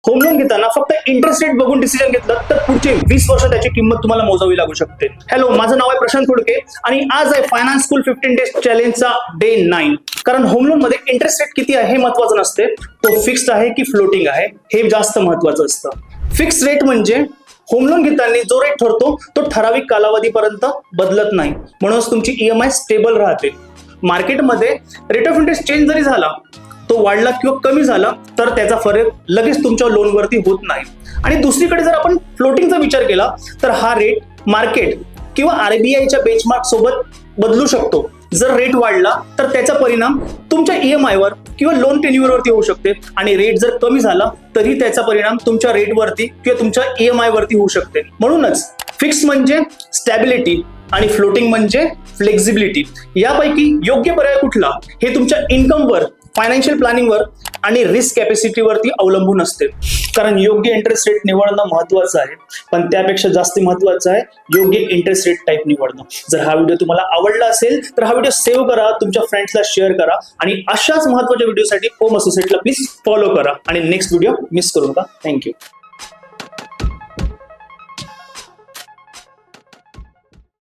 Home loan घेताना फक्त interest rate बघून डिसिजन घेतलं तर पुढचे 20 वर्ष त्याची किंमत तुम्हाला मोजावी लागू शकते. हॅलो, माझं नाव आहे प्रशांत फुडके आणि आज आहे फायनान्स स्कूल 15 डेज चॅलेंजचा डे 9. कारण होम लोन मध्ये इंटरेस्ट रेट किती आहे हे महत्वाचं नसते, तो फिक्स्ड आहे की फ्लोटिंग आहे हे जास्त महत्वाचं असतं. फिक्स्ड रेट म्हणजे होम लोन घेताना जो रेट ठरतो तो ठराविक कालावधीपर्यंत बदलत नाही, म्हणूनच तुमची ईएमआय स्टेबल राहते. मार्केटमध्ये रेट ऑफ इंटरेस्ट चेंज जरी झाला, तो वाढला किंवा कमी झाला तर त्याचा फरक लगेच तुमच्या लोनवरती होत नाही. आणि दुसरीकडे जर आपण फ्लोटिंगचा विचार केला तर हा रेट मार्केट किंवा आरबीआयच्या बेंचमार्क सोबत बदलू शकतो. जर रेट वाढला तर त्याचा परिणाम तुमच्या ईएमआय वर किंवा लोन टेन्युअरवरती होऊ शकते आणि रेट जर कमी झाला तरी त्याचा परिणाम तुमच्या रेटवरती किंवा तुमच्या ईएमआय वरती होऊ शकते. म्हणूनच फिक्स म्हणजे स्टॅबिलिटी आणि फ्लोटिंग म्हणजे फ्लेक्झिबिलिटी. यापैकी योग्य पर्याय कुठला हे तुमच्या इन्कमवर, फायनान्शियल प्लॅनिंगवर आणि रिस्क कॅपॅसिटीवरती अवलंबून असते. कारण योग्य इंटरेस्ट रेट निवडणं महत्वाचं आहे, पण त्यापेक्षा जास्त महत्वाचं आहे योग्य इंटरेस्ट रेट टाईप निवडणं. जर हा व्हिडिओ तुम्हाला आवडला असेल तर हा व्हिडिओ सेव्ह करा, तुमच्या फ्रेंड्सला शेअर करा आणि अशाच महत्वाच्या व्हिडिओसाठी होम असोसिएटला प्लीज फॉलो करा आणि नेक्स्ट व्हिडिओ मिस करू नका. थँक्यू.